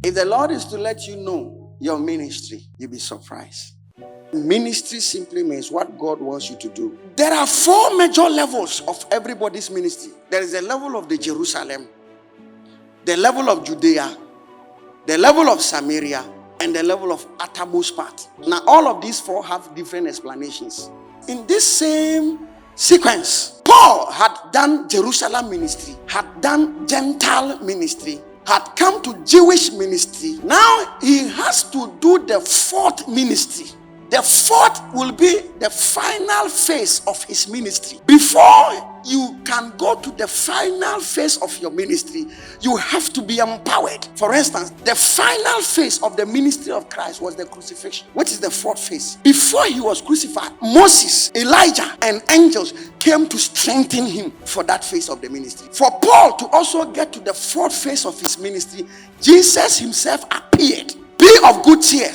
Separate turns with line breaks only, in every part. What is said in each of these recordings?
If the Lord is to let you know your ministry, you'll be surprised. Ministry simply means what God wants you to do. There are 4 major levels of everybody's ministry. There is a level of the Jerusalem, the level of Judea, the level of Samaria, and the level of uttermost part. Now, all of these 4 have different explanations. In this same sequence, Paul had done Jerusalem ministry, had done Gentile ministry, had come to Jewish ministry. Now he has to do the 4th ministry. The 4th will be the final phase of his ministry. Before you can go to the final phase of your ministry, you have to be empowered. For instance, the final phase of the ministry of Christ was the crucifixion, which is the 4th phase. Before he was crucified, Moses, Elijah, and angels came to strengthen him for that phase of the ministry. For Paul to also get to the 4th phase of his ministry, Jesus himself appeared. Be of good cheer.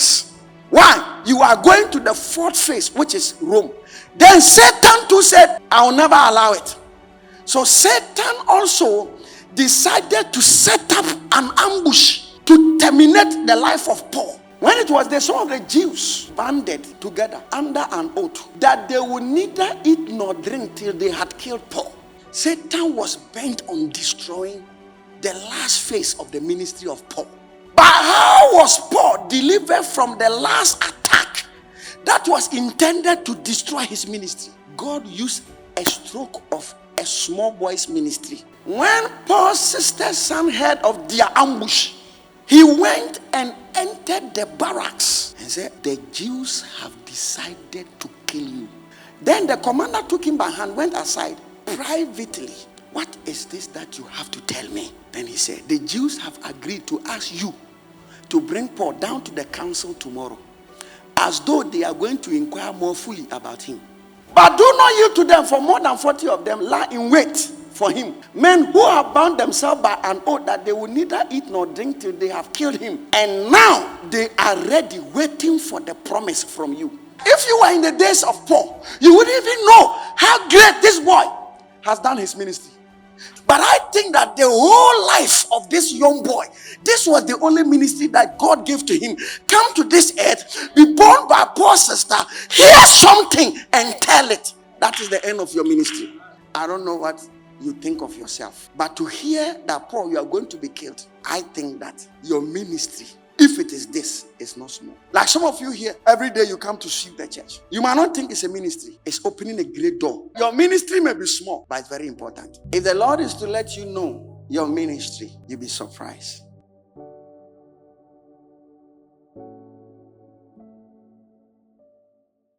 Why? You are going to the 4th phase, which is Rome. Then Satan too said, I will never allow it. So Satan also decided to set up an ambush to terminate the life of Paul. When it was the some of the Jews banded together under an oath that they would neither eat nor drink till they had killed Paul, Satan was bent on destroying the last phase of the ministry of Paul. But how was Paul delivered from the last attack that was intended to destroy his ministry? God used a stroke of a small boy's ministry. When Paul's sister's son heard of their ambush, he went and entered the barracks and said, the Jews have decided to kill you. Then the commander took him by hand, went aside privately. What is this that you have to tell me? Then he said, the Jews have agreed to ask you to bring Paul down to the council tomorrow, as though they are going to inquire more fully about him. But do not yield to them, for more than 40 of them lie in wait for him, men who have bound themselves by an oath that they will neither eat nor drink till they have killed him. And now they are ready, waiting for the promise from you. If you were in the days of Paul, you wouldn't even know how great this boy has done his ministry. But I think that the whole life of this young boy, this was the only ministry that God gave to him. Come to this earth, be born by Paul's sister, hear something and tell it. That is the end of your ministry. I don't know what you think of yourself, but to hear that Paul, you are going to be killed, I think that your ministry, if it is this, is not small. Like some of you here, every day you come to sweep the church. You might not think it's a ministry. It's opening a great door. Your ministry may be small, but it's very important. If the Lord is to let you know your ministry, you'll be surprised.